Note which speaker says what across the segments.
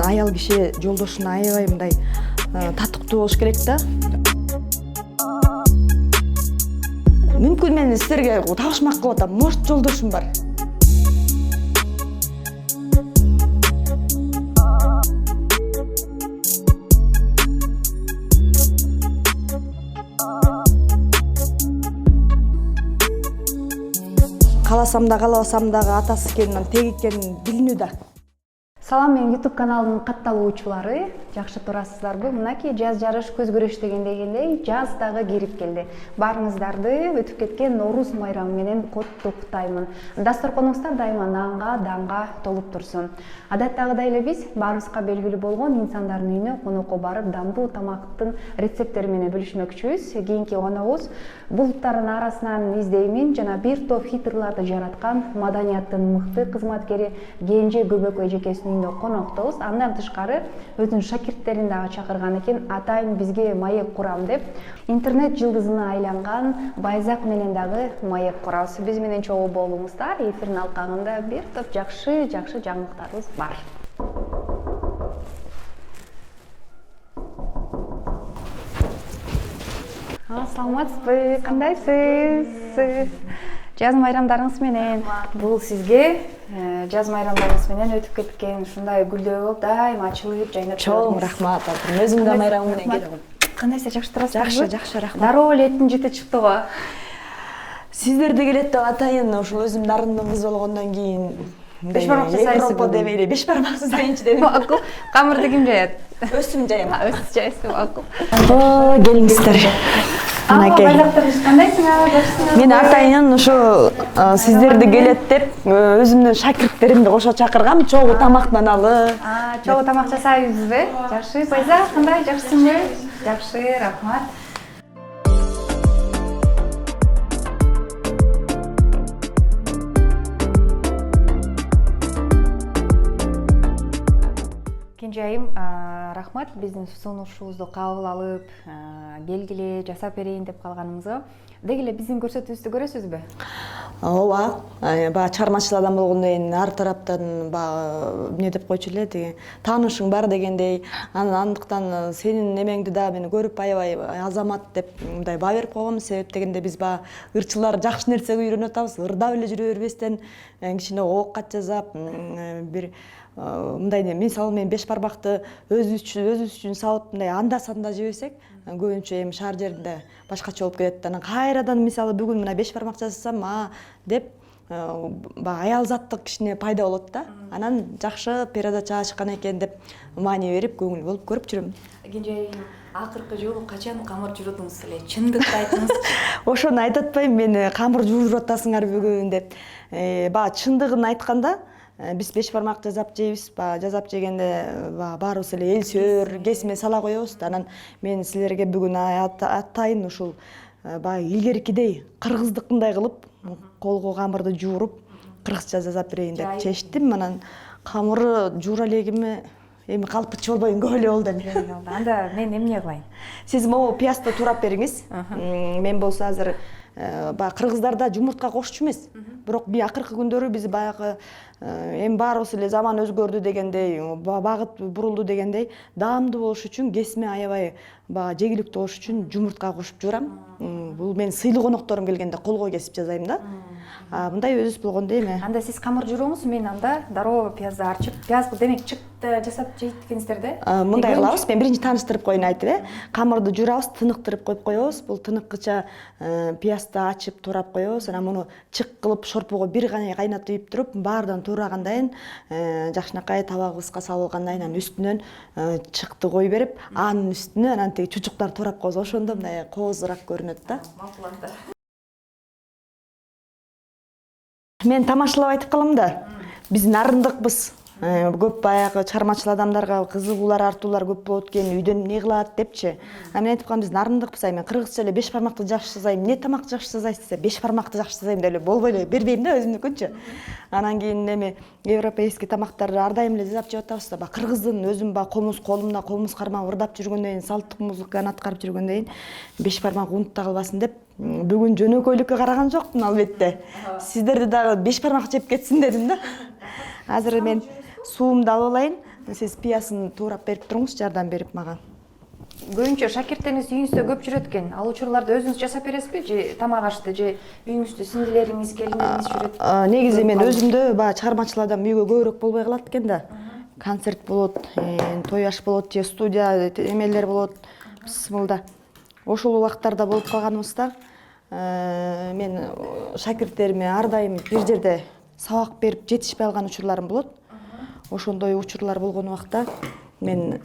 Speaker 1: аял киши жолдошуна аябай мындай татыктуу болуш керек да. Мүмкүн мен силерге табышмак кылып атам. Может, жолдошум бар. Каласам да калабасам дагы атасы экенин, теги экенин билинүү да.
Speaker 2: Салам, менин YouTube каналымдын катталуучулары, жакшы турасыздарбы? Мынакей жаз жарыш көз көрөш дегендей жаз дагы кирип келди. Баарыңыздарды өтүп кеткен Нооруз майрамы менен коттуктаймын. Дасторконуңуздар дайыма нанга, данга толуп турсун. Адаттагыдай эле биз баарыбызга белгилүү болгон инсандардын үйүнө конокко барып, дандуу тамактын рецепттери менен бөлүшмөкчүбүз. Кийинки коногубуз булуттардын арасынан издеймин жана бир топ хитрларды жараткан маданияттын мыкты кызматкери Кенже Көбөкөй эжекесинин коноктобуз. Андан тышкары өзүнүн шакирттерин дагы чакырган экен. Атайын бизге маек курам деп интернет жылдызына айланган Байзак менен дагы маек курабыз. Биз менен чогуу болуңуздар. Эфирдин алкагында бир топ жакшы жаңылыктарыбыз бар. Саламатсызбы? Кандайсыз? Жаз майрамдарыңыз менен. Бул сизге жаз майрамдарыңыз менен өтүп кеткен ушундай гүлдөө дайыма ачылып жайнап.
Speaker 1: Чоң рахмат. Өзүм да майрамым менен келдим.
Speaker 2: Кандайсыз, жакшы турасызбы?
Speaker 1: Жакшы, рахмат.
Speaker 2: Дароо эле эттин жити чыкты го.
Speaker 1: Сиздерде келет деп атайын, ошол өзүм нарындын кызы болгондон кийин
Speaker 2: беш бармак жасайсыз.
Speaker 1: Европа демейли, беш бармак жасайынчы дедим.
Speaker 2: Макул. Камырды ким жаят?
Speaker 1: Өсүм жайым.
Speaker 2: Өз жайсыз, макул.
Speaker 1: Келиңиздер. Мынакей.
Speaker 2: Байзактарыңыз кандайсыңар? Жакшысыңарбы?
Speaker 1: Мен атайын ушу сиздерди келет деп өзүмдүн шакирттеримди кошо чакыргам, чогуу тамактан алып.
Speaker 2: Чогуу тамак жасайбызбы? Жакшы. Байзак, кандай? Жакшысыңбы? Жакшы, рахмат. Кенжайым, рахмат, биздин сунушубузду кабыл алып, келгиле жасап берейин деп калганыңызга. Деги эле биздин көрсөтүүбүздү көрөсүзбү?
Speaker 1: Ооба, баа чыгармачыл адам болгондон кийин ар тараптан баа эмне деп койчу эле, деги таанышың бар дегендей, андыктан сенин немеңди да мен көрүп аябай азамат деп мындай баа берип койгом. Себеп дегенде биз баа ырчылар жакшы нерсеге үйрөнүп атабыз, ырдап эле жүрө бербестен кичине оокат жасап, бир мындай мисалы мен беш бармакты өзүбүз үчүн салып мындай анда-санда жебесек, көбүнчө эми шаар жеринде башкача болуп кетет. Анан кайрадан мисалы бүгүн мына беш бармак жасасам, деп аял заттык кичине пайда болот да. Анан жакшы передача ачкан экен деп маани берип көңүл болуп көрүп жүрөм.
Speaker 2: Кенжайым, акыркы жолу качан камыр жуурдуңуз эле? Чындыкты айтыңыз.
Speaker 1: Ошону айтып атпайм, мени камыр жууруп атасыңар бүгүн деп. Чындыгын айтканда, биз беш бармак жасап жейбиз. Жасап жегенде баарыбыз эле элсөөр, кесме сала коебуз. Анан мен силерге бүгүн атайын ушул илгеркидей кыргыздыкындай кылып, колго камырды жууруп, кыргызча жасап берейин деп чечтим. Анан камыры жуура элегими эми калпычы болбойюн, көп эле болду эми.
Speaker 2: Анда мен эмне кылайын?
Speaker 1: Сиз могу пиязды турап бериңиз. Мен болсо азыр кыргыздарда жумуртка кошчу эмес. Бирок акыркы күндөрү биз баягы эми баарыбыз эле заман өзгөрдү дегендей, багыт бурулду дегендей, даамдуу болуш үчүн кесме аябай жегиликтүү болуш үчүн жумуртка кошуп жуурам. Бул мен сыйлуу конокторум келгенде колго кесип жасайм да. Мындай өзүбүз болгондой эми.
Speaker 2: Анда сиз камыр жууруңуз, мен анда дароо пиязды арчып, пиязды демек чыкты жасап жейт экенсиздер да?
Speaker 1: Мындай кылабыз, мен биринчи тааныштырып коеюн айтып, камырды жуурабыз, тыныктырып коюп коебуз. Бул тыныткыча пиязды ачып турап коебуз. Анан муну чык кылып шорпого бир кайнатып ийип туруп, баардан туурагандай жакшынакай табагыбызга салып алгандан кийин үстүнөн чыкты кой берип, анын үстүнө анан тиги чучуктар турап коебуз. Ошондо мындай коозураак көрүнөт да. Мен тамашалап айтып калам да. Биз нарындыкпыз. Көп баягы чыгармачыл адамдарга кызыгуулар, артуулар көп болот экен, үйдөн эмне кылат депчи. Мен айтып калам, биз нарындыкпыз. Мен кыргызча эле беш бармакты жакшы жасайм. Эмне тамак жакшы жасайсыз десе, беш бармакты жакшы жасайм деп эле болбой эле бербейм да өзүмдүкүнчү. Анан кийин эми европейский тамактарды ар дайым эле жасап жеп атабыз да. Кыргыздын өзүм комуз колумда комуз кармап ырдап жүргөндөн кийин, салттык музыканы аткарып жүргөндөн кийин беш бармак унутта калбасын деп бүгүн жөнөкөйлүккө караган жокмун албетте. Сиздерди дагы беш бармак жеп кетсин дедим да. Азыр мен суумду алып алайын. Сиз пиясын туурап берип туруңуз, жардам берип мага.
Speaker 2: Көбүнчө шакирттериңиз үйүңүздө көп жүрөт экен. Ал учурларды өзүңүз жасап бересизби же тамак ашты же үйүңүздө сиңдилериңиз, келиниңиз жүрөт?
Speaker 1: Негизи мен өзүмдө баягы чыгармачыл адам үйгө көбүрөөк болбой калат экен да. Концерт болот, той аш болот же студия эмелер болот, бисмилда. Ошол убактарда болуп калганыбызда мен шакирттериме ар дайым бир жерде сабак берип жетишпей калган учурларым болот. Ошондой учурлар болгон убакта мен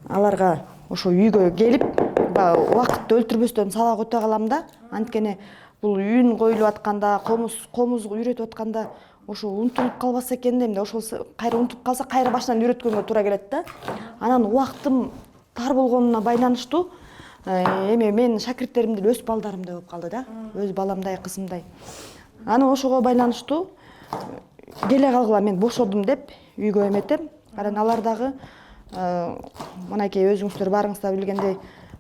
Speaker 1: аларга ошо үйгө келип, убакытты өлтүрбөстөн сабак өтө калам да. Анткени бул үн коюлуп атканда, комуз үйрөтүп атканда ошо унутулуп калбаса экен дейм да. Ошол кайра унутуп калса, кайра башынан үйрөткөнгө туура келет да. Анан убактым тар болгонуна байланыштуу эми мен шакирттерим деле өз балдарымдай болуп калды да. Өз баламдай, кызымдай. Анан ошого байланыштуу келе калгыла мен бошодум деп үйгө эметем. Анан алар дагы мынакей өзүңүздөр баарыңыздар билгендей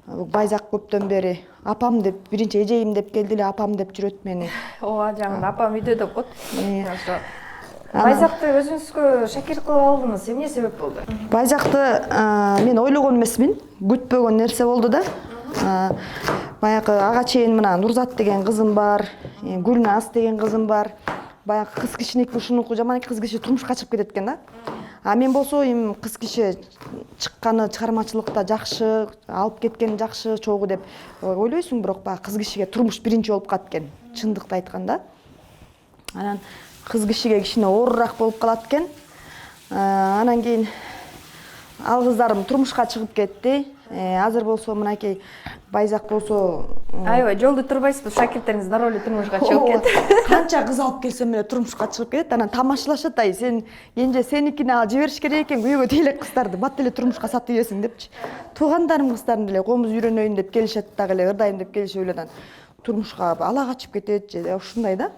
Speaker 1: Байзак көптөн бери апам деп, биринчи эжейим деп келди эле, апам деп жүрөт мени.
Speaker 2: Ооба, жаңы апам үйдө деп коет. Байзакты өзүңүзгө шакирт кылып алдыңыз. Эмне себеп болду?
Speaker 1: Байзакты мен ойлогон эмесмин, күтпөгөн нерсе болду да. Баягы ага чейин мына Нурзат деген кызым бар, Гүлназ деген кызым бар. Баягы кыз кишиники ушунуку жаман кыз киши турмушка чыгып кетет экен да. А мен болсо эми кыз киши чыкканы чыгармачылыкта жакшы, алып кеткен жакшы чогуу деп ойлойсуң, бирок баягы кыз кишиге турмуш биринчи болуп калат экен, чындыкты айтканда. Анан кыз кишиге кичине оорураак болуп калат экен. Анан кийин ал кыздарым турмушка чыгып кетти. Азыр болсо мынакей Байзак болсо
Speaker 2: Аябай жолду турбайсызбы, шакирттериңиз дароо эле турмушка чыгып кетти.
Speaker 1: Канча кыз алып келсем эле турмушка чыгып кетет. Анан тамашалашат, ай сен энже сеникини алып жибериш керек экен, күйөөгө тейлек кыздарды бат эле турмушка сатып ийесиң депчи. Туугандарым кыздарын деле комуз үйрөнөйүн деп келишет дагы эле, ырдайын деп келишип эле анан турмушка ала качып кетет же ушундай да.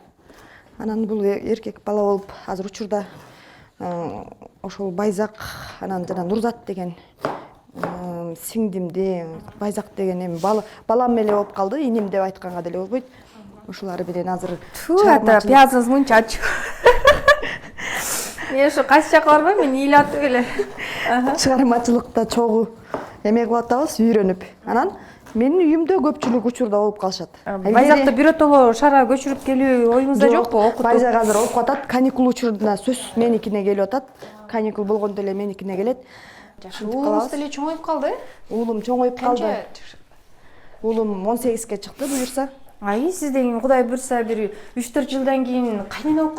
Speaker 1: Анан бул эркек бала болуп азыр учурда ошол Байзак анан жана Нурзат деген сиңдимди, Байзак деген эми балам эле болуп калды, иним деп айтканга деле болбойт. Ошолар менен азыр
Speaker 2: пиязыңыз мынча ачык. Мен ушу кайсы жака барбайм, мен ыйлатып эле.
Speaker 1: Чыгармачылыкта чогуу эме кылып атабыз, үйрөнүп. Анан менин үйүмдө көпчүлүк учурда болуп калышат.
Speaker 2: Байзакты биротоло шаарга көчүрүп келүү оюңузда жокпу? Окутуп.
Speaker 1: Байзак азыр окуп атат, каникул учурунда сөзсүз меникине келип атат. Каникул болгондо эле меникине келет.
Speaker 2: Уулуңуз деле чоңоюп калды?
Speaker 1: Уулум чоңоюп калды. Уулум 18ге чыкты буюрса.
Speaker 2: Ай, сизден Кудай буйрса бир 3-4 жылдан кийин кайнене болуп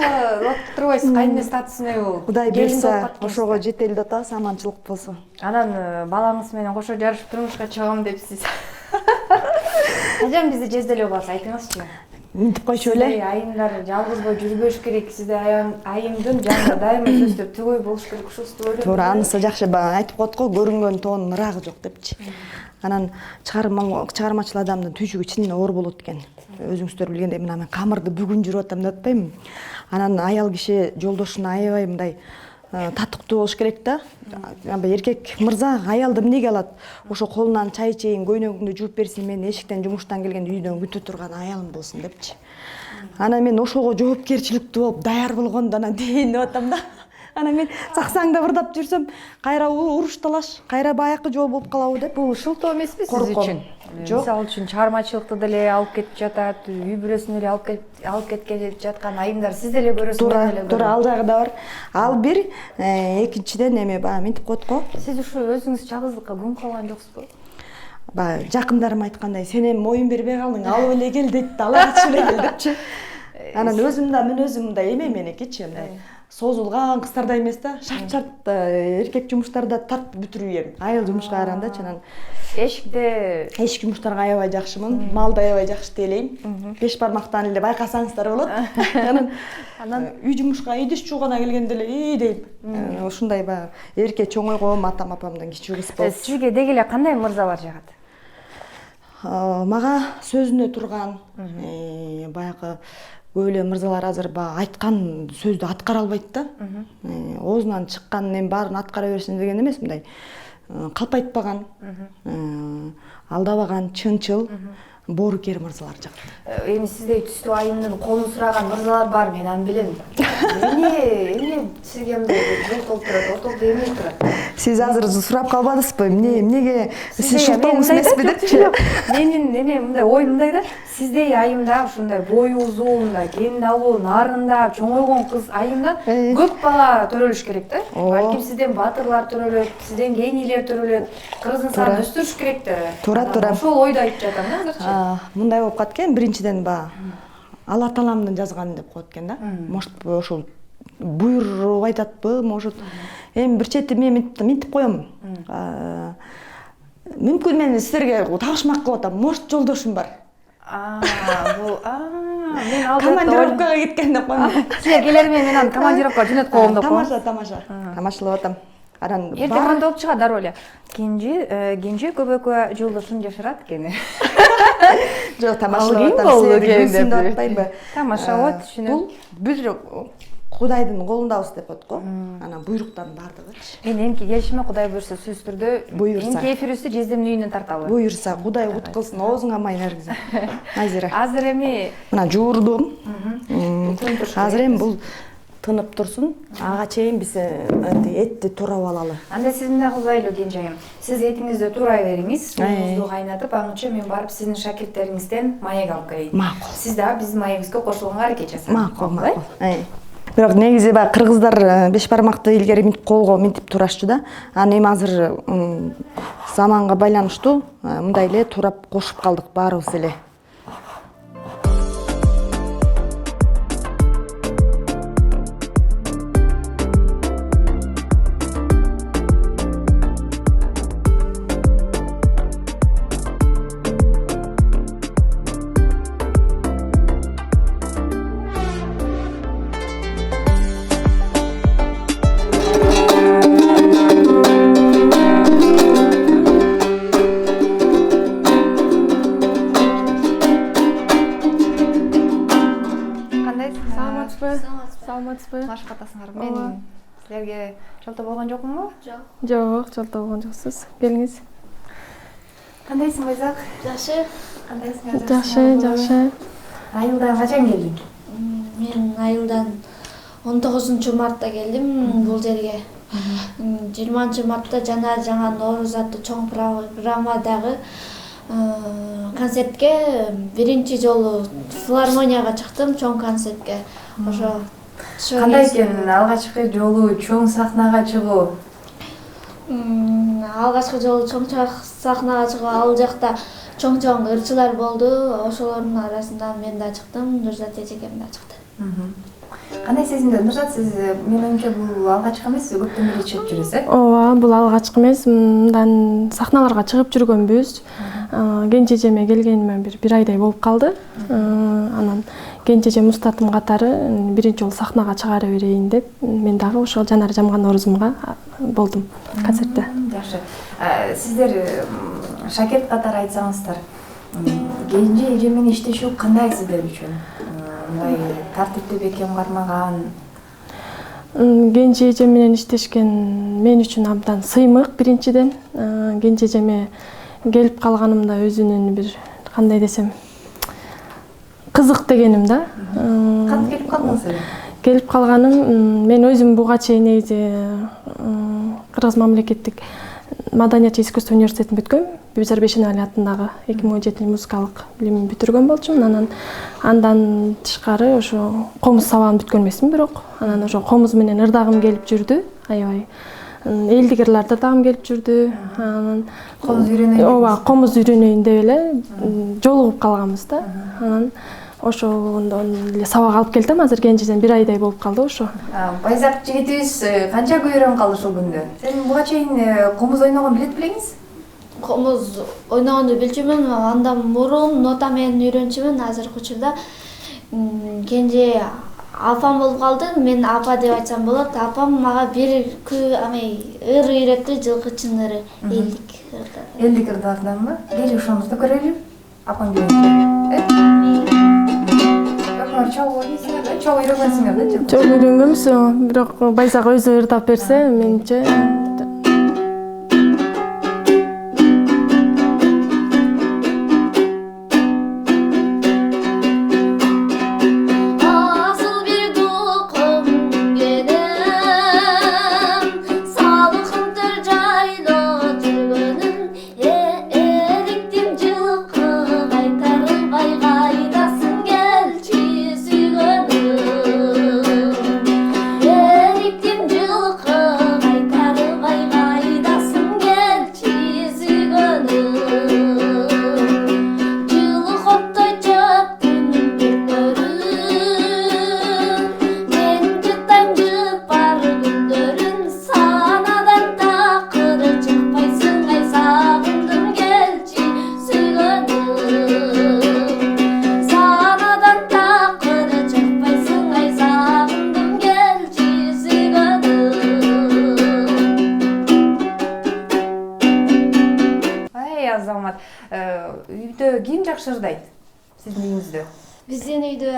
Speaker 2: турбайсыз, кайнене статусу эмне болуп?
Speaker 1: Кудай буйрса ошого жетели деп атабыз, аманчылык болсо.
Speaker 2: Анан балаңыз менен кошо жарышып турмушка чыгам депсиз. Качан бизди жезделеп аласыз, айтыңызчы.
Speaker 1: Мынтип койчу эле.
Speaker 2: Айымдар жалгызбой жүрбөш керек, сизде айымдын жанында дайыма сөздөр түгөй болуш керек, ушусу ойлойм.
Speaker 1: Туура, анысы жакшы, айтып коет го, көрүнгөн тоонун ырагы жок депчи. Анан чыгармачыл адамдын түйшүгү чынында оор болот экен. Өзүңүздөр билгендей, мына мен камырды бүгүн жүрүп атам деп атпаймынбы. Анан аял киши жолдошуна аябай мындай татыктуу болуш керек да. Эркек мырза аялды эмнеге алат? Ошо колунан чай ичейин, көйнөгүңдү жууп берсин, мен эшиктен жумуштан келгенде үйдөн күтүп турган аялым болсун депчи. Анан мен ошого жоопкерчиликтүү болуп даяр болгондон дейин деп атам да. Анан мен саксаңда ырдап жүрсөм, кайра уруш талаш, кайра баякы жол болуп калабы деп.
Speaker 2: Бул шылтоо эмеспи сиз үчүн? Мисалы үчүн чыгармачылыкты деле алып кетип жатат, үй бүлөсүн эле алып кеткеле жаткан айымдар сиз деле көрөсүз.
Speaker 1: Туура, ал жагы да бар. Ал бир, экинчиден эме баягы мынтип коет го.
Speaker 2: Сиз ушу өзүңүз жалгыздыкка күн калган жоксузбу?
Speaker 1: Баягы жакындарым айткандай, сен эми моюн бербей калдың, алып эле кел дейт да, ала качып эле кел депчи. Анан өзүм да мүнөзүм мындай эме меникичи, мындай созулган кыздардай эмес да, шарт эркек жумуштарда тартып бүтүрүү эм. Айыл жумушка караганда анан эшик жумуштарга аябай жакшымын, малды аябай жакшы тейлейм. 5 бармактан эле байкасаңыздар болот. Анан үй жумушка идиш жуугана келгенде эле дейм. Ушундай баягы эрке чоңойгон атам апамдан кичүү кыз болуп.
Speaker 2: Сизге деги эле кандай мырзалар жагат?
Speaker 1: Мага сөзүнө турган, баягы көп эле мырзалар азыр айткан сөздү аткара албайт да. Оозунан чыкканын баарын аткара берсин деген эмес, мындай калп айтпаган, алдабаган, чынчыл, боорукер мырзалар жагат.
Speaker 2: Эми сиздей түстүү айымдын колун сураган мырзалар бар, мен аны билем. Эмне Сизге мындай жолтолуп турат, ортолукта эмне турат?
Speaker 1: Сиз азыр сурап калбадыңызбы? Эмнеге сиз
Speaker 2: Сизде
Speaker 1: шылтоңуз эмеспи депчи?
Speaker 2: Менин эме мындай оюм мындай да, сиздей айымда ушундай бою узун, мындай кендалуу, нарындап, чоңойгон кыз айымдан көп бала төрөлүш керек да. Балким сизден батырлар төрөлөт, сизден генийлер төрөлөт, кыргыздын санын өстүрүш керек да.
Speaker 1: Туура.
Speaker 2: Ошол ойду айтып жатам да азырчы.
Speaker 1: Мындай болуп калат экен, биринчиден Алла Тааламдын жазганы деп коет экен да. Может, ошол буйруп айтатпы, может. Эми бир чети мен мынтип коем. Мүмкүн мен силерге табышмак кылып атам. Может, жолдошум бар.
Speaker 2: Бул мен алда
Speaker 1: Командировкага кеткен деп коем.
Speaker 2: Силер келермен мен аны командировкага жөнөтүп коем деп коем.
Speaker 1: Тамаша. Тамашалап атам. Анан
Speaker 2: Эртең кандай болуп чыгат дароо эле. Кенже көбөккө жолдошун жашырат экен.
Speaker 1: Жок, тамашалап атам. Силерди атпайбы?
Speaker 2: Тамаша болот, түшүнөм.
Speaker 1: Бул бир Кудайдын колундабыз деп коет го. Анан буйруктан бардыгычы.
Speaker 2: Мен келишиме Кудай буйрса сөз түрдө
Speaker 1: Буйрса.
Speaker 2: эфирибизди жездемдин үйүнөн тарталы.
Speaker 1: Буйрса, Кудай кут кылсын, оозуңа май наргиза. Назира.
Speaker 2: Азыр эми
Speaker 1: Мына жуурдум. Азыр эми бул тынып турсун. Ага чейин биз этти турап алалы.
Speaker 2: анда сиз мындай кылбайлы Кенжайым. Сиз этиңизди турай бериңиз, сууңузду кайнатып, аныча мен барып сиздин шакирттериңизден маек алып келейин.
Speaker 1: Макул.
Speaker 2: Сиз дагы биздин маегибизге кошулганга аракет жасаңыз.
Speaker 1: Макул. Бирок негизи баягы кыргыздар беш бармакты илгери минтип колго минтип турашчу да. Аны эми азыр заманга байланыштуу мындай эле турап кошуп калдык баарыбыз эле.
Speaker 3: Саламатсызбы?
Speaker 2: Баш катасыңар. Мен силерге жолтоо болгон жокмунбу?
Speaker 3: Жок, жолтоо болгон жоксуз. Келиңиз.
Speaker 2: Кандайсың Байзак?
Speaker 4: Жакшы.
Speaker 2: Кандайсың?
Speaker 3: Жакшы.
Speaker 2: Айылдан качан келдиң?
Speaker 4: Мен айылдан 19 мартта келдим бул жерге. 20 мартта жаңа Нооруз аттуу чоң программадагы концертке биринчи жолу филармонияга чыктым, чоң концертке. Ошо
Speaker 2: Кандай экен алгачкы жолу чоң сахнага чыгуу?
Speaker 4: алгачкы жолу чоң сахнага чыгып, ал жакта чоң ырчылар болду. Ошолордун арасында мен да чыктым, Нурзат эжекем да чыкты.
Speaker 2: Кандай сезимде? Нурзат, сиз менин оюмча бул алгачкы эмес, көптөн бери чыгып жүрөсүз, э?
Speaker 3: Ооба, бул алгачкы эмес. Мындан сахналарга чыгып жүргөнбүз. Кенже эжеме келгениме бир айдай болуп калды. Анан Кенже эжем устатым катары биринчи жолу сахнага чыгара берейин деп, мен дагы ошол жанары жамган Ноорузумга болдум концертте.
Speaker 2: Жакшы. Сиздер шакирт катары айтсаңыздар, Кенже эже менен иштешүү кандай сиздер үчүн? Мындай тартиптүү бекем кармаган.
Speaker 3: Кенже эже менен иштешкен мен үчүн абдан сыймык биринчиден. Кенже эжеме келип калганымда өзүнүн бир кандай десем кызык дегеним да.
Speaker 2: Кантип келип калдыңыз эле?
Speaker 3: Келип калганым, мен өзүм буга чейин негизи Кыргыз мамлекеттик Маданият жана искусство университетин бүткөм. Бибизар Бешенали атындагы 2017 музыкалык билимин бүтүргөн болчумун. Андан тышкары ошо комуз сабагын бүткөн эмесмин, бирок анан ошо комуз менен ырдагым келип жүрдү. Аябай элдик ырлар да дагым келип жүрдү. Анан
Speaker 2: Комуз үйрөнөйүн.
Speaker 3: Ооба, комуз үйрөнөйүн деп эле жолугуп калганбыз да. Анан ошондон эле сабак алып келдим. Азыр Кенжеден бир айдай болуп калды ошо.
Speaker 2: Байзак жигитибиз канча көйрөн калды ошол күндө? Сен буга чейин комуз ойногон билет белеңиз?
Speaker 4: Комуз ойногонду билчүмүн, андан мурун нота менен үйрөнчүмүн. Азыркы учурда Кенже апам болуп калды. Мен апа деп айтсам болот. Апам мага бир ыр үйрөттү, жылкычын ыры, элдик ырдан.
Speaker 2: Элдик ырдарданбы? Кели ошондо көрөлү. Апаң келди. Чогуу ойнойсуңар да? Чогуу үйрөнгөнсүңөр да?
Speaker 3: Жок, үйрөнгөнбүз, бирок Байзак өзү ырдап берсе, менче
Speaker 4: Asıl bir dokun gene
Speaker 2: үйдө ким жакшы ырдайт? Сиздин үйүңүздө?
Speaker 4: Биздин үйдө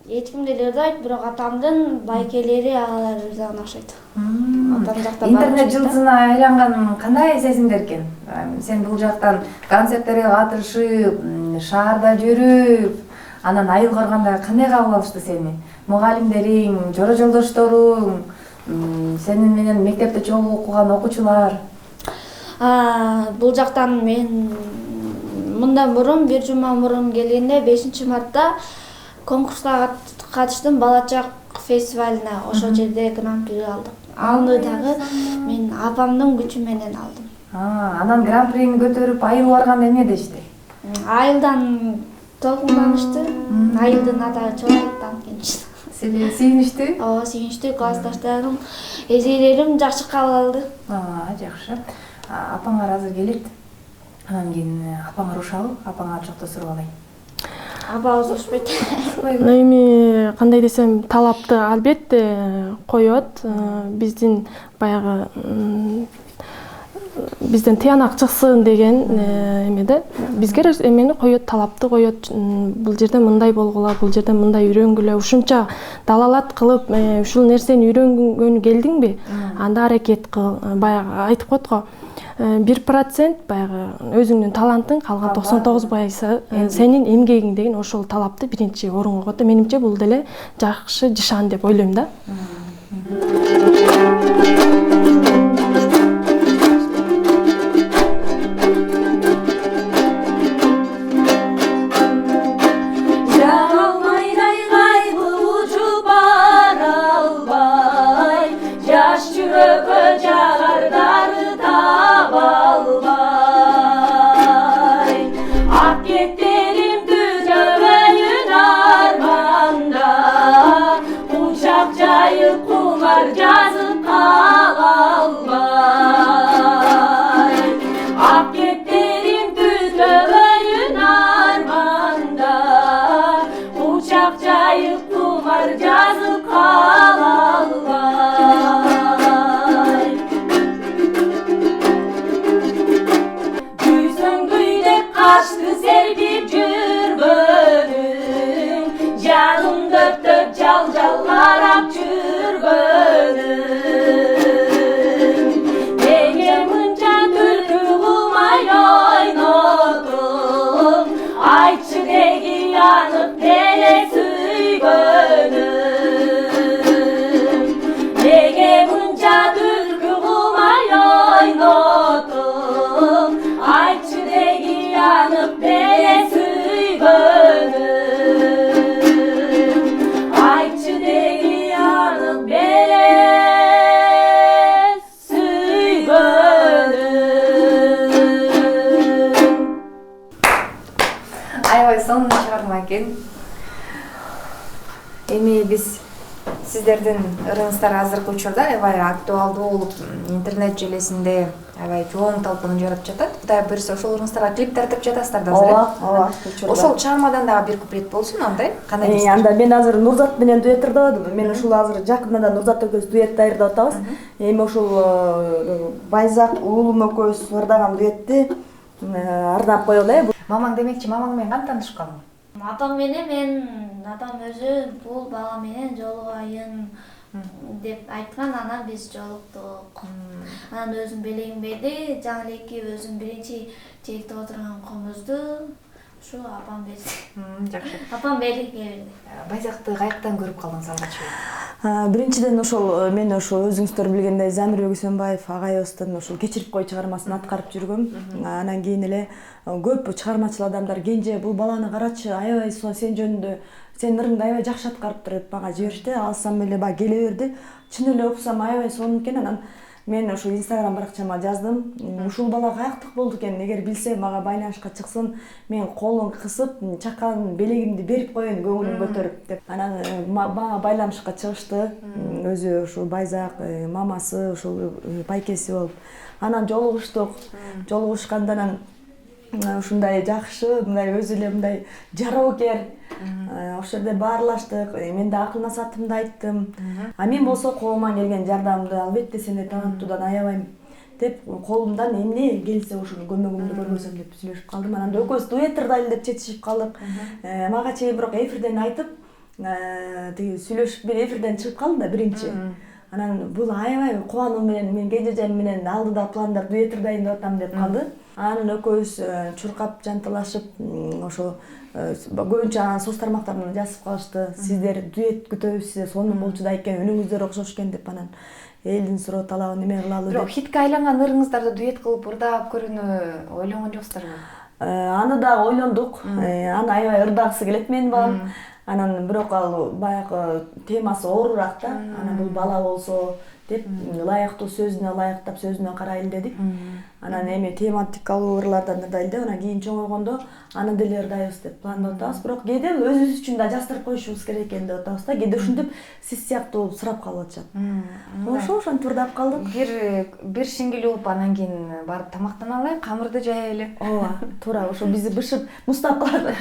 Speaker 4: эч ким деле ырдайт, бирок атамдын байкелери агалары ырдаган окшойт. Атам жакта
Speaker 2: Интернет жылдызына айланган кандай сезимдер экен? Сен бул жактан концерттерге катышып, шаарда жүрүп, анан айыл карганда кандай кабыл алышты сени? Мугалимдериң, жора жолдошторуң, сенин менен мектепте чогуу окуган окуучулар.
Speaker 4: Бул жактан мен мындан мурун бир жума мурун келгенде 5-мартта конкурска катыштым, бала чак фестивалына. Ошол жерде гран-при алдым. Аны дагы мен апамдын күчү менен алдым.
Speaker 2: Анан гран-прини көтөрүп айылга барганда эмне дешти?
Speaker 4: Айылдан толкунданышты. Айылдын атагы чоңойтан келишти.
Speaker 2: Сени сүйүнүштү?
Speaker 4: Ооба, сүйүнүштү. Классташтарым, эжелерим жакшы кабыл алды.
Speaker 2: Жакшы. Апаңар азыр келет. Анан кийин апаңар ушабы? Апаңар жокто суруп алайын.
Speaker 4: Абабыз ушпайт.
Speaker 3: Эми кандай десем, талапты албетте коёт. Биздин баягы бизден тыянак чыксын деген эмеде бизге эмени коёт, талапты коёт. Бул жерде мындай болгула, бул жерде мындай үйрөнгүлө, ушунча далалат кылып, ушул нерсени үйрөнгөнгө келдиңби? Анда аракет кыл. Баягы айтып коет го. 1% баягы өзүңдүн талантың, калган 99% сенин эмгегиң деген ошол талапты биринчи орунга коет. Менимче бул деле жакшы жишан деп ойлойм да.
Speaker 5: Жазып кала албай, ак кептерим түзөбөйүн арманда, учак жайып кумар жазып кала албай. Күйсөңдүй деп качты серпип жүргөнүң, жанымды өптөп жал-жалларап жүргөнүң. Неге мынча түлкү кылмай ойнотуп, айтчы деги анык деле сүйгөнүң. Неге мынча түлкү кылмай ойнотуп, айтчы деги анык деле сүйгөнүң. Айтчы деги анык деле сүйгөнүң.
Speaker 2: Аябай сонун чыгарма экен. Эми биз сиздердин ырыңыздар азыркы учурда аябай актуалдуу болуп, интернет желесинде аябай чоң талкууну жаратып жатат. Кудай буюрса ошол ырыңыздарга клип тартып жатасыздар да азыр.
Speaker 1: Ооба.
Speaker 2: Ошол чыгармадан дагы бир куплет болсун, андай кандай дейсиз?
Speaker 1: Анда мен азыр Нурзат менен дуэт ырдабадым. Мен ушул азыр жакында да Нурзат экөөбүз дуэт даярдап атабыз. Эми ушул Байзак уулум экөөбүз ырдаган дуэтти ырдап коелу.
Speaker 2: Мамаң демекчи, мамаң менен кантип таанышкан?
Speaker 4: Атам менен атам өзү бул бала менен жолугайын деп айткан, анан биз жолуктук. Анан өзүм белегин берди, жаңы эки өзүм биринчи жээкте отурган комузду ушу апам берди.
Speaker 2: Жакшы.
Speaker 4: Апам белекке берди.
Speaker 2: Байзакты каяктан көрүп калдыңыз алгачы?
Speaker 1: Биринчиден ошол мен ошол өзүңүздөр билгендей Замирбек Үсөнбаев агайыбыздын ошол кечирип кой чыгармасын аткарып жүргөм. Анан кийин эле көп чыгармачыл адамдар кенже бул баланы карачы, аябай сен жөнүндө сенин ырыңды аябай жакшы аткарыптыр деп мага жиберишти. Алсам эле баягы келе берди. Чын эле окусам аябай сонун экен. Анан мен ошол Инстаграм баракчама жаздым. Ушул бала каяктык болду экен, эгер билсе мага байланышка чыксын, мен колун кысып, чакан белегимди берип коеюн көңүлүн көтөрүп деп. Анан мага байланышка чыгышты. Өзү ушул Байзак, мамасы, ушул байкеси болуп. Анан жолугуштук. Жолугушканда анан ушундай жакшы, мындай өзү эле мындай жароокер. Ошол жерде баарлаштык. Мен да акыл насаатымды айттым. Мен болсо колуман келген жардамды албетте сендей таланттуудан аябайм деп колумдан эмне келсе ошону көмөгүмдү көргөзөм деп сүйлөшүп калдым. Анан экөөбүз дуэт ырдайлы деп чечишип калдык. Мага чейин бирок эфирден айтып, тиги сүйлөшүп мен эфирден чыгып калдым да биринчи. Анан бул аябай кубануу менен мен кенжежайым менен алдыда пландар дуэт ырдайын деп атам деп калды. Анан экөөбүз чуркап жанталашып ошо көбүнчө анан соц тармактарынан жазып калышты. Сиздер дуэт күтөбүз, сиздер сонун болчу да экен, үнүңүздөр окшош экен деп анан элдин суроо талабын неме кылалы деп.
Speaker 2: Хитке айланган ырыңыздарды дуэт кылып ырдап көрүүнү ойлонгон жоксуздарбы?
Speaker 1: Аны да ойлондук. Аны аябай ырдагысы келет менин балам. Анан бирок ал баягы темасы оорураак да. Анан бул бала болсо деп ылайыктуу сөзүнө ылайыктап сөзүнө карайлы дедик. Анан эми тематикалуу ырлардан ырдайлы деп, анан кийин чоңойгондо аны деле ырдайбыз деп пландап атабыз. Бирок кээде өзүбүз үчүн да жаздырып коюшубуз керек экен деп атабыз да. Кээде ушинтип сиз сыяктуу болуп сурап калып атышат. Ошентип ырдап калдык.
Speaker 2: Бир шиңгил угуп анан кийин барып тамактана алайын, камырды жаяйлы.
Speaker 1: Ооба, туура ошо бизди бышып мустап калат.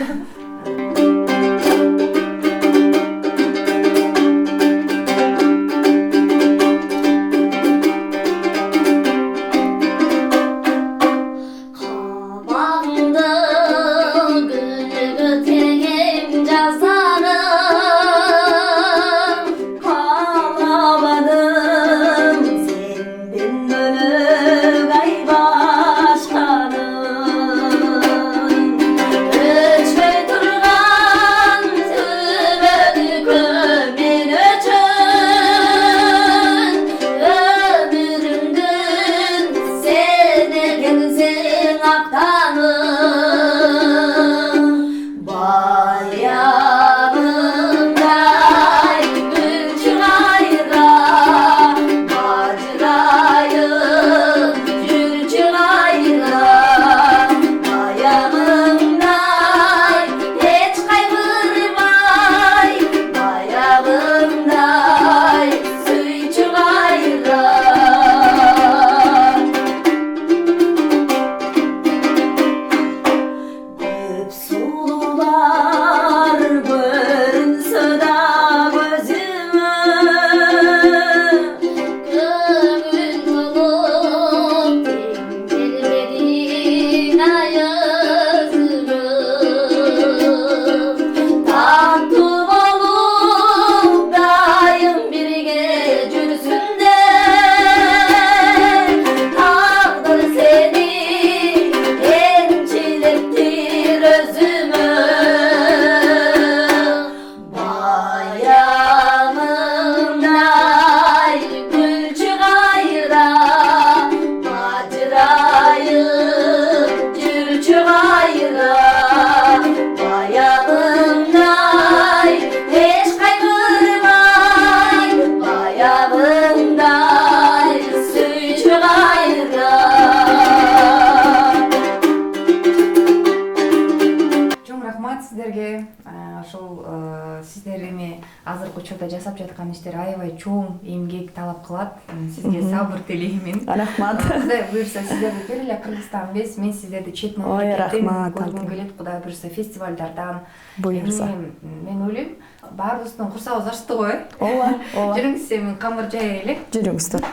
Speaker 2: Сиздер эми азыркы учурда жасап жаткан иштер аябай чоң эмгек талап кылат. Сизге сабыр тилеймин.
Speaker 1: Рахмат.
Speaker 2: Кудай буюрса сиздерди бир эле Кыргызстан эмес, мен сиздерди чет мамлекеттен көргүм келет. Кудай буюрса фестивалдардан.
Speaker 1: Буюрса.
Speaker 2: Мен ойлойм, баарыбыздын курсагыбыз ачты го, э?
Speaker 1: Ооба.
Speaker 2: Жүрүңүз эми камыр жайайлы.
Speaker 1: Жүрүңүз.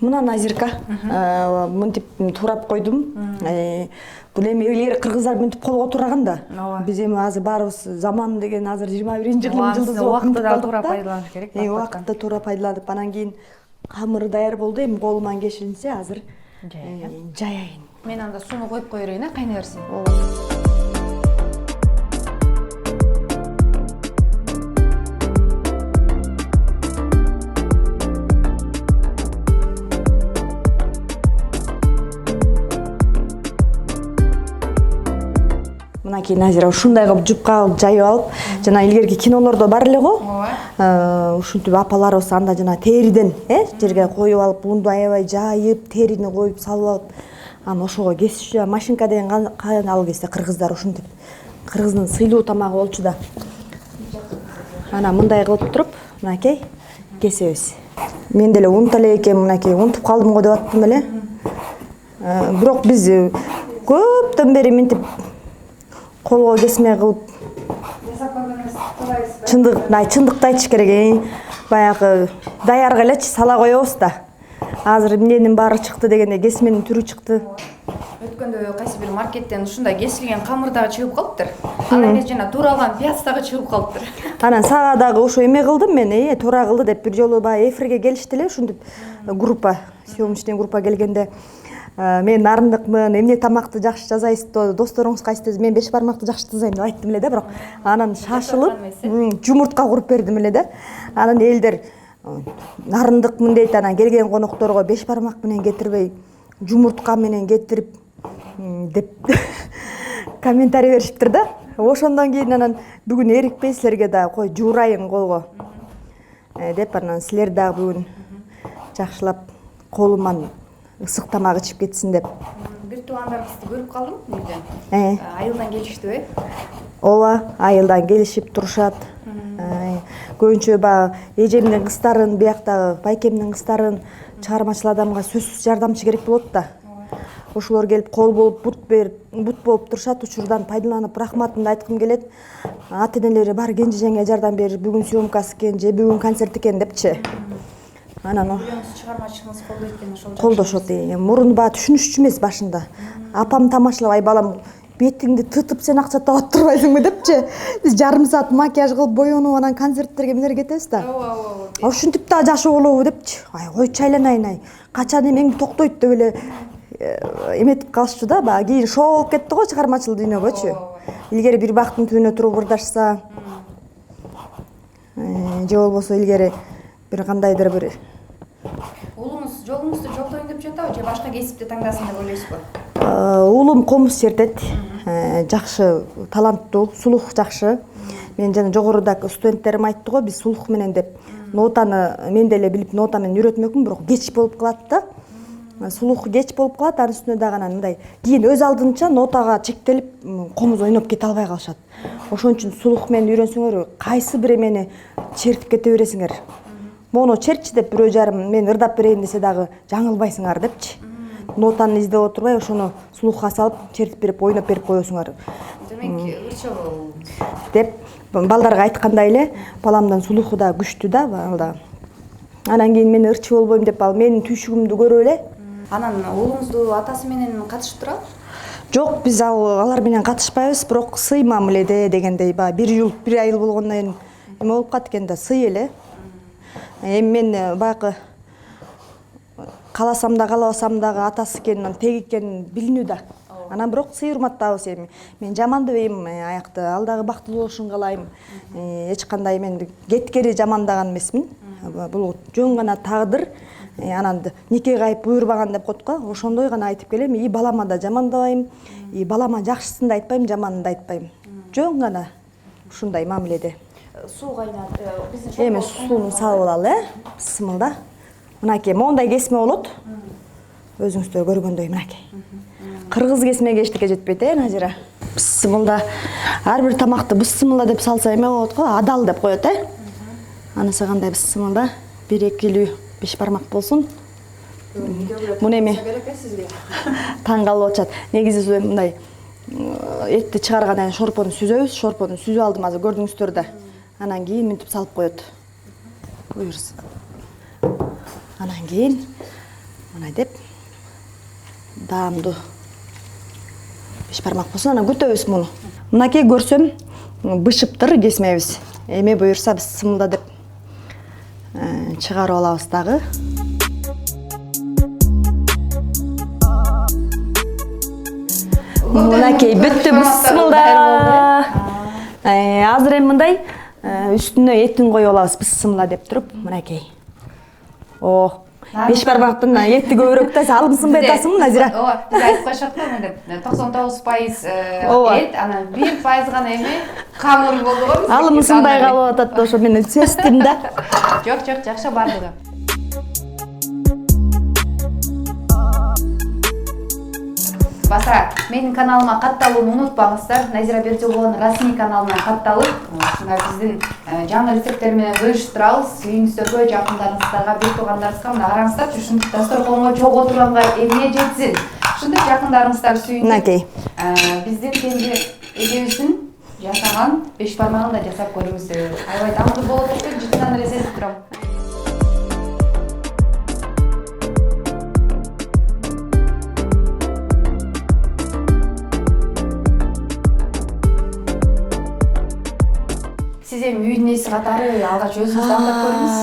Speaker 1: Мына Назирка, мынтип турап койдум. Бул эми илгери кыргыздар мынтип колго тураган да. Биз эми азыр баарыбыз заман деген азыр 21-жылдын жылдызы
Speaker 2: убакытта туура пайдаланыш керек.
Speaker 1: Убакытта туура пайдаланып, анан кийин камыры даяр болду, эми колуман кешилинсе азыр жаяйын.
Speaker 2: Мен анда сууну коюп кое берейин, кайнай берсин.
Speaker 1: Мынакей Назира ушундай кылып жупка кылып жайып алып, жана илгерки кинолордо бар эле го. Ушинтип апаларыбыз анда жана териден, жерге коюп алып, унду аябай жайып, терини коюп салып алып, аны ошого кесишчү машинка деген кайын ал кезде кыргыздар ушинтип. Кыргыздын сыйлуу тамагы болчу да. Ана мындай кылып туруп, мынакей кесебиз. Мен деле унута эле экенмин, мынакей унутуп калдым го деп аттым эле. Бирок биз көптөн бери мынтип колго кесме кылып чындыкты айтыш керек. Баягы даярга элечи сала коебуз да. Азыр эмненин баары чыкты дегенде кесменин түрү чыкты.
Speaker 2: Өткөндө кайсы бир маркеттен ушундай кесилген камыр дагы чыгып калыптыр. Анан эмес жана тууралган пияз дагы чыгып калыптыр.
Speaker 1: Анан сага дагы ошо эме кылдым мен, туура кылды деп бир жолу баягы эфирге келишти эле ушинтип группа, съемочный группа келгенде мен нарындыкмын, эмне тамакты жакшы жасайсызбы, досторуңуз кайсы десе мен 5 бармакты жакшы жасайм деп айттым эле да, бирок анан шашылып жумуртка куруп бердим эле да. Анан элдер нарындыкмын дейт, анан келген конокторго 5 бармак менен кетирбей жумуртка менен кетирип деп комментарий беришиптир да. Ошондон кийин анан бүгүн эрикпей силерге дагы кой жуурайын колго деп, анан силер дагы бүгүн жакшылап колуман ысык тамак ичип кетсин деп.
Speaker 2: Бир туугандарыбызды көрүп калдым үйдөн. Айылдан келиштиби?
Speaker 1: Ооба, айылдан келишип турушат. Көбүнчө баягы эжемдин кыздарын, бияктагы байкемдин кыздарын чыгармачыл адамга сөзсүз жардамчы керек болот да. Ошолор келип кол болуп, бут болуп турушат. Учурдан пайдаланып рахматымды айткым келет. Ата-энелери бар кенже жардам берип, бүгүн съемкасы экен же бүгүн концерт экен депчи. Анан
Speaker 2: чыгармачылыгыңыз колдойт экен, ошол
Speaker 1: колдошот. Мурун баягы түшүнүшчү эмес башында. Апам тамашалап, ай балам, бетиңди тытып сен акча таап турбайсыңбы депчи. Биз жарым саат макияж кылып, боенуп, анан концерттерге эмнелер кетебиз да. Ушинтип да жашоо болобу депчи. Ай койчу айланайын, ай качан эмеңди токтойт деп эле эметип калышчу да. Баягы кийин шоу болуп кетти го чыгармачыл дүйнөгөчү. Илгери бир бактын түбүнө туруп ырдашса, же болбосо илгери бир кандайдыр бир
Speaker 2: уулуңуз жолуңузду жолдойн деп жатабы же башка кесипти таңдасын деп ойлойсузбу?
Speaker 1: Уулум комуз чертет. Жакшы, таланттуу, сулух жакшы. Мен жана жогоруда студенттерим айтты го, биз сулух менен деп нотаны мен деле билип нота менен үйрөтмөкмүн, бирок кеч болуп калат да. Сулух кеч болуп калат, анын үстүнө дагы анан мындай кийин өз алдынча нотага чектелип комуз ойноп кете албай калышат. Ошон үчүн сулух менен үйрөнсөңөр, кайсы бир эмени чертип кете бересиңер. Мону чертчи деп бирөө жарым мен ырдап берейин десе дагы жаңылбайсыңар депчи. Нотаны издеп отурбай, ошону сулухка салып, чертип берип, ойноп берип коесуңар.
Speaker 2: Демек, ырчыл
Speaker 1: деп балдарга айткандай эле, баламдын сулуху да күчтүү да балда. Анан кийин мен ырчы болбойм деп, ал менин түйшүгүмдү көрүп эле.
Speaker 2: Анан уулуңузду атасы менен катышып турабы?
Speaker 1: Жок, биз алар менен катышпайбыз, бирок сыймам эле дегендей, баягы 1 айыл болгондон кийин эме болуп калат экен да, сый эле. Эми мен баягы кааласам да каалабасам дагы атасы экенин, тег экенин билинүү да. Анан бирок сый урматтабыз эми. Мен жамандабайм аякты, ал дагы бактылуу болушун каалайм. Эч кандай мен кеткери жамандаган эмесмин. Бул жөн гана тагдыр. Анан нике кайып буйрбаган деп коет го. Ошондой гана айтып келем. Балама да жамандабайм. Балама жакшысын да айтпайм, жаманын да айтпайм. Жөн гана ушундай мамиледе.
Speaker 2: Суу кайнат. Биздин
Speaker 1: Эми сууну салып алалы, бысмылда. Мынакей, мондай кесме болот. Өзүңүздөр көргөндөй мынакей. Кыргыз кесмеге эчтеке жетпейт, Назира. Бысмылда ар бир тамакты бысмылда деп салса эме болот го, адал деп коет, Анысы кандай бысмылда 1-2 5 бармак болсун. Муну эми таң калып атышат. Негизи мындай этти чыгаргандан кийин шорпону сүзөбүз. Шорпону сүзүп алдым азыр көрдүңүздөр да. Анан кийин мынтип салып коет. Буюрса. Анан кийин мына деп даамдуу 5 бармак болсун, анан күтөбүз муну. Мынакей көрсөм бышыптыр кесмебиз. Эме буюрса биз сымылда деп чыгарып алабыз дагы. Мынакей бүттү бысмылда. Азыр эми мындай үстүнө этин коюп алабыз бысмылда деп туруп, мынакей. 5 бармактын эти көбүрөөк да, алымсынбы айтасыңбы, Назира?
Speaker 2: Ооба, биз айтып коюшат го мынтип 99% эт, анан 1% гана эме камыр болду го.
Speaker 1: Алымсынбай калып атат, ошо мен сездим да.
Speaker 2: Жок, жакшы бардыгы. Баса, менин каналыма катталууну унутпаңыздар. Назира Бердиулованын расмий каналына катталып, ушундай биздин жаңы рецепттер менен бөлүшүп турабыз. Үйүңүздөргө, жакындарыңыздарга, бир туугандарыңызга мына караңыздарчы, ушинтип дасторконго чогуу отурганга эмне жетсин. Ушинтип жакындарыңыздар сүйүнүп.
Speaker 1: Мынакей.
Speaker 2: Биздин кенже эжебиздин жасаган 5 бармагын да жасап көрүңүздөр. Аябай тамыр болот деп жытынан эле сезип турам. эми үйдүн ээси катары алгач өзүңүз дамдап көрүңүз.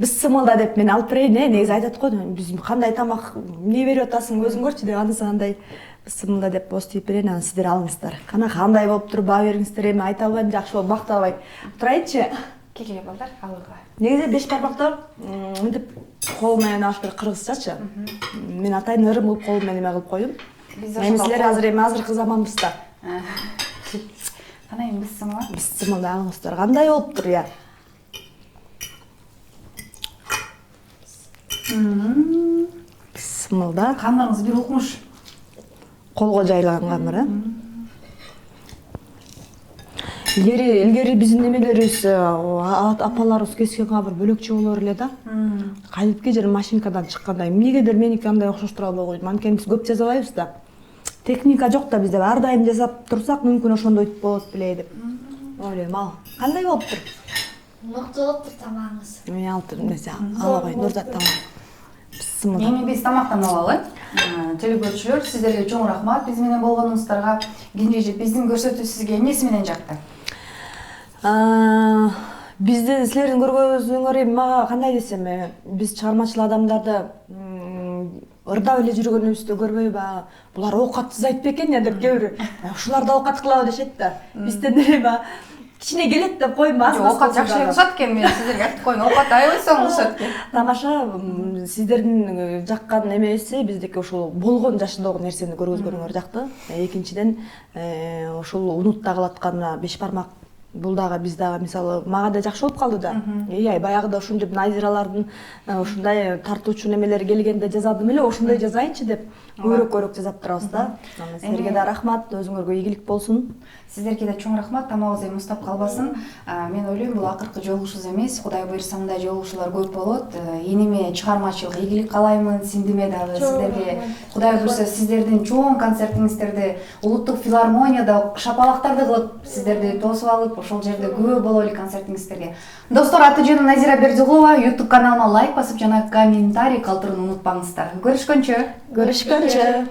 Speaker 1: Бысымылда деп мен алып берейин, негизи айтат го, биз кандай тамак эмне берип атасың өзүң көрчү деп, анысы кандай бысымылда деп боз тийип берейин, анан сиздер алыңыздар. Кана кандай болуптур, баа бериңиздер, эми айта албайм, жакшы болуп мактап албай. Турайынчы.
Speaker 2: Келе балдар, алга.
Speaker 1: Негизи беш бармактар мынтип кол менен аш бир кыргызчачы. Мен атайын ырым кылып кол менен эме кылып койдум. Эми силер азыркы заманыбызда.
Speaker 2: Кана эми бысымыла.
Speaker 1: Бысымылда алыңыздар. Кандай болуптур я? Бысымылда.
Speaker 2: Камырыңыз бир укмуш.
Speaker 1: Колго жайылган камыр, Илгери биздин немелерибиз, апаларыбыз кескен камыр бөлөкчө болор эле да. Кайдыпки жер машинкадан чыккандай. Эмнегедир меники андай окшоштура албай койдум. Анткени биз көп жасабайбыз да. Техника жок да бизде. Ар дайым жасап турсак, мүмкүн ошондой болот беле деп. Ойлойм, ал. Кандай болуптур?
Speaker 4: Мыкты болуптур тамагыңыз.
Speaker 1: Мен алтын эмесе ала кой, Нурзат тамак. Бысымылда.
Speaker 2: Эми биз тамактан алалы. Телегөрүүчүлөр, сиздерге чоң рахмат биз менен болгонуңуздарга. Кенже биздин көрсөтүү сизге эмнеси менен жакты?
Speaker 1: Бизди силердин көргөнүңөр эми мага кандай десем, биз чыгармачыл адамдарды ырдап эле жүргөнүбүздү көрбөйбү? Булар оокатсыз айтып экен я деп кээ бир ушулар да оокат кылабы дешет да. Бизден эме кичине келет деп коймо.
Speaker 2: Оокат жакшы кылышат экен, мен сиздерге айтып коеюн, оокат аябай соң кылышат экен.
Speaker 1: Тамаша, сиздердин жаккан эмеси биздики ушул болгон жашоодогу нерсени көргөзгөнүңөр жакты. Экинчиден, ушул унутта калаткан беш бармак бул дагы биз дагы мисалы мага да жакшы болуп калды да. Баягыда ушундай Назиралардын ушундай тартуучу немелери келгенде жазадым эле, ошондой жазайынчы деп көйрөк жасап турабыз да. Силерге да рахмат, өзүңөргө ийгилик болсун.
Speaker 2: Сиздерге да чоң рахмат, тамагыбыз эми устап калбасын. Мен ойлойм, бул акыркы жолугушубуз эмес, Кудай буйрса мындай жолугушуулар көп болот. Эниме чыгармачылык ийгилик каалаймын, сиңдиме дагы сиздерге. Кудай буйрса сиздердин чоң концертиңиздерди улуттук филармонияда шапалактарды кылып, сиздерди тосуп алып, ошол жерде күбө бололу концертиңиздерге. Достор, аты жөнүм Назира Бердиулова. YouTube каналыма лайк басып жана комментарий калтырууну унутпаңыздар. Көрүшкөнчө.
Speaker 1: Görüşkünce.